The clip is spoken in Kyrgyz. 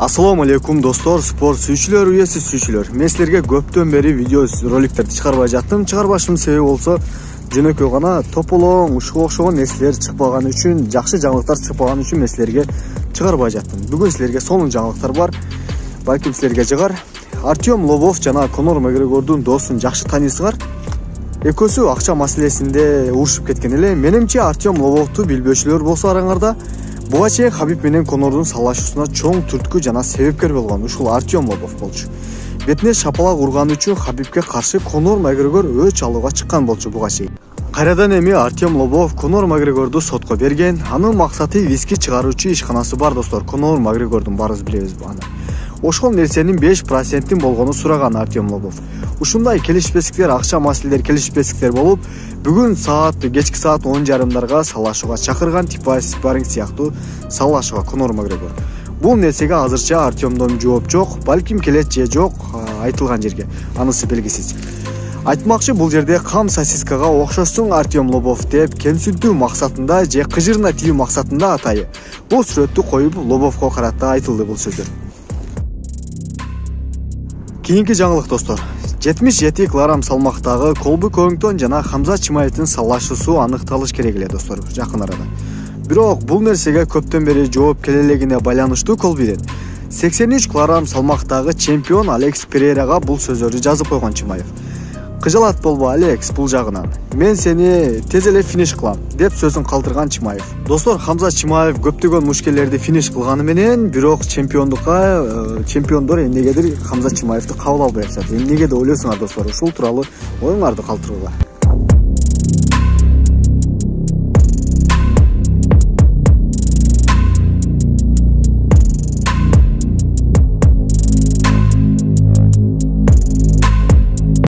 Assalamu alaikum dostlar, spor sүйүүчүлөр, üyesiz sүйүүчүлөр. Мен силерге көптөн бери видео роликтерди чыгарбай жаттым. Чыгарбашымдын себеби болсо, жөнөкөй гана тополоң, ушуга окшогон нерселер чыкпаганы үчүн, жакшы жаңылыктар чыкпаганы үчүн мен силерге чыгарбай жаттым. Бүгүн силерге сонун жаңылыктар бар. Балким силерге жыгар. Артем Лобов жана Конор Макгрегордун досун жакшы таанысыңар. Экөөсү акча маселесинде урушуп кеткен эле. Менимче Артем Лобовду билбөөчүлөр болсо араңарда буга чейин Хабиб менен Конордун салашуусуна чоң түрткү жана себепкер болгон ушул Артем Лобов болчу. Бетине шапалак урганы үчүн Хабибке каршы Конор Макгрегор өч алууга чыккан болчу буга чейин. Кайрадан эми Артем Лобов Конор Макгрегорду сотко берген. Анын максаты виски чыгаруучу ишканасы бар достор. Конор Макгрегордун барыбыз билебиз аны. Ошол нерсенин 5% болгону сураган Артем Лобов. Ушундай келишпестиктер, акча маселелер келишпестиктер болуп, бүгүн кечки саат 10:30 салашууга чакырган, типа спарринг сыяктуу салашууга Конор Макгрегор. Бул нерсеге азырча Артемдон жооп жок, балким келет же жок, айтылган жерге. Анысы белгисиз. Айтмакчы бул жерде кам сосискага окшошсуң Артем Лобов деп кемсинтүү максатында же кыжырына тиүү максатында атайы. Бул сүрөттү коюп Лобовго карата айтылды бул сөздөр. Кийинки жаңылык достор. 77 килограмм салмактагы Колби Корингтон жана Хамза Чимаевдин салашуусу аныкталыш керек эле достор, жакын арада. Бирок бул нерсеге көптөн бери жооп келе элегине байланыштуу Колбиден 83 килограмм салмактагы чемпион Алекс Перейрага бул сөздөрдү жазып койгон Чимаев. Кыжалат болбо Алекс бул жагынан. Мен сени тез эле финиш кылам деп сөзүн калтырган Чимаев. Достор, Хамза Чимаев көптөгөн мушкелерди финиш кылганы менен, бирок чемпиондор эмнегедир Хамза Чимаевди кабыл албай атышат. Эмнеге деп ойлойсуңар достор? Ушул тууралуу оюңарды калтырыңар.